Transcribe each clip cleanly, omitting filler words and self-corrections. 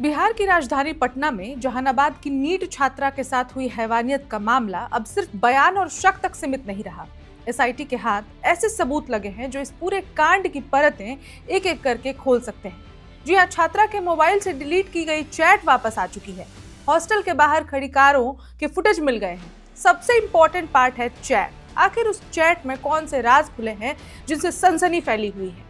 बिहार की राजधानी पटना में जहानाबाद की नीट छात्रा के साथ हुई हैवानियत का मामला अब सिर्फ बयान और शक तक सीमित नहीं रहा। एसआईटी के हाथ ऐसे सबूत लगे हैं जो इस पूरे कांड की परतें एक एक करके खोल सकते हैं। जी हाँ, छात्रा के मोबाइल से डिलीट की गई चैट वापस आ चुकी है। हॉस्टल के बाहर खड़ी कारों के फुटेज मिल गए हैं। सबसे इंपॉर्टेंट पार्ट है चैट। आखिर उस चैट में कौन से राज खुले हैं जिनसे सनसनी फैली हुई है।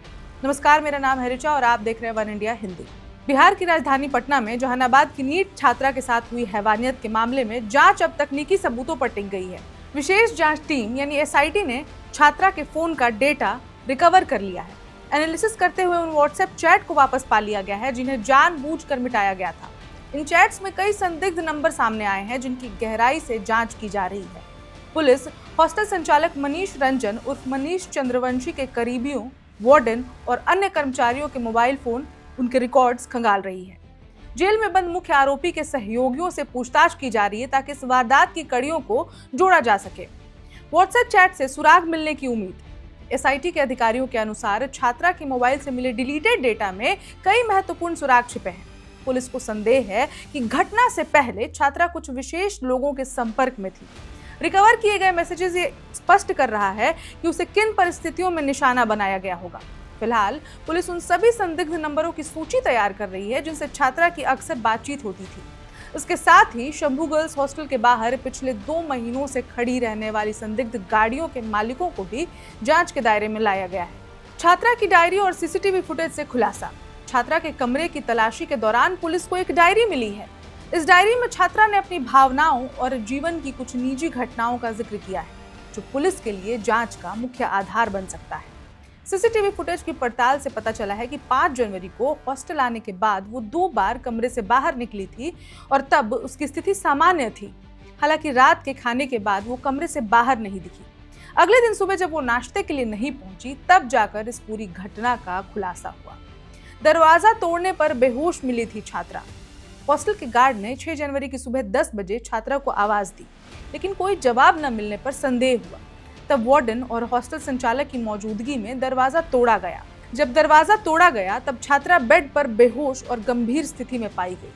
नमस्कार, मेरा नाम है ऋचा और आप देख रहे हैं वन इंडिया हिंदी। बिहार की राजधानी पटना में जहानाबाद की नीट छात्रा के साथ हुई हैवानियत के मामले में जांच अब तकनीकी सबूतों पर टिक गई है। विशेष जांच टीम यानी एसआईटी ने छात्रा के फोन का डेटा रिकवर कर लिया है। एनालिसिस करते हुए उन व्हाट्सएप चैट को वापस पा लिया गया है जिन्हें जानबूझकर मिटाया गया था। इन चैट्स में कई संदिग्ध नंबर सामने आए हैं जिनकी गहराई से जांच की जा रही है। पुलिस हॉस्टल संचालक मनीष रंजन उर्फ मनीष चंद्रवंशी के करीबियों, वार्डन और अन्य कर्मचारियों के मोबाइल फोन, उनके रिकॉर्ड्स खंगाल रही है। जेल में बंद मुख्य आरोपी के सहयोगियों से पूछताछ की जा रही है ताकि इस वारदात की कड़ियों को जोड़ा जा सके। व्हाट्सएप चैट से सुराग मिलने की उम्मीद। एसआईटी के अधिकारियों के अनुसार छात्रा के मोबाइल से मिले डिलीटेड डेटा में कई महत्वपूर्ण सुराग छिपे हैं। पुलिस को संदेह है कि घटना से पहले छात्रा कुछ विशेष लोगों के संपर्क में थी। रिकवर किए गए मैसेजेस ये स्पष्ट कर रहा है कि उसे किन परिस्थितियों में निशाना बनाया गया होगा। फिलहाल पुलिस उन सभी संदिग्ध नंबरों की सूची तैयार कर रही है जिनसे छात्रा की अक्सर बातचीत होती थी। इसके साथ ही शंभू गर्ल्स हॉस्टल के बाहर पिछले 2 महीनों से खड़ी रहने वाली संदिग्ध गाड़ियों के मालिकों को भी जांच के दायरे में लाया गया है। छात्रा की डायरी और सीसीटीवी फुटेज से खुलासा। छात्रा के कमरे की तलाशी के दौरान पुलिस को एक डायरी मिली है। इस डायरी में छात्रा ने अपनी भावनाओं और जीवन की कुछ निजी घटनाओं का जिक्र किया है जो पुलिस के लिए जांच का मुख्य आधार बन सकता है। सीसीटीवी फुटेज की पड़ताल से पता चला है कि 5 जनवरी को हॉस्टल आने के बाद वो 2 बार कमरे से बाहर निकली थी और तब उसकी स्थिति सामान्य थी। हालांकि रात के खाने के बाद वो कमरे से बाहर नहीं दिखी। अगले दिन सुबह जब वो नाश्ते के लिए नहीं पहुंची तब जाकर इस पूरी घटना का खुलासा हुआ। दरवाजा तोड़ने पर बेहोश मिली थी छात्रा। हॉस्टल के गार्ड ने 6 जनवरी की सुबह 10 बजे छात्रा को आवाज दी, लेकिन कोई जवाब न मिलने पर संदेह हुआ। तब वार्डन और हॉस्टल संचालक की मौजूदगी में दरवाजा तोड़ा गया। जब दरवाजा तोड़ा गया तब छात्रा बेड पर बेहोश और गंभीर स्थिति में पाई गई।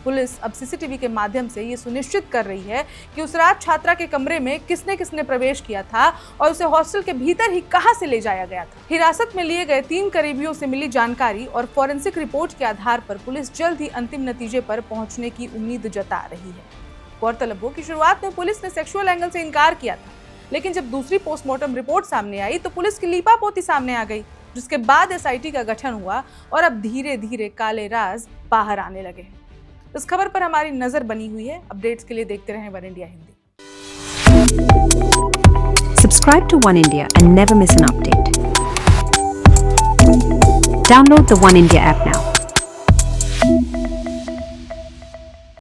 पुलिस अब सीसीटीवी के माध्यम से ये सुनिश्चित कर रही है कि उस रात छात्रा के कमरे में किसने किसने प्रवेश किया था और उसे हॉस्टल के भीतर ही कहां से ले जाया गया था। हिरासत में लिए गए 3 करीबियों से मिली जानकारी और फॉरेंसिक रिपोर्ट के आधार पर पुलिस जल्द ही अंतिम नतीजे पर पहुंचने की उम्मीद जता रही है। गौरतलब हो कि शुरुआत में पुलिस ने सेक्सुअल एंगल से इनकार किया था, लेकिन जब दूसरी पोस्टमार्टम रिपोर्ट सामने आई तो पुलिस की लीपापोती सामने आ गई, जिसके बाद एसआईटी का गठन हुआ और अब धीरे धीरे काले राज बाहर आने लगे हैं। इस खबर पर हमारी नजर बनी हुई है। अपडेट्स के लिए देखते रहें one India Hindi. Subscribe to One India and never miss an update. Download the One India app now.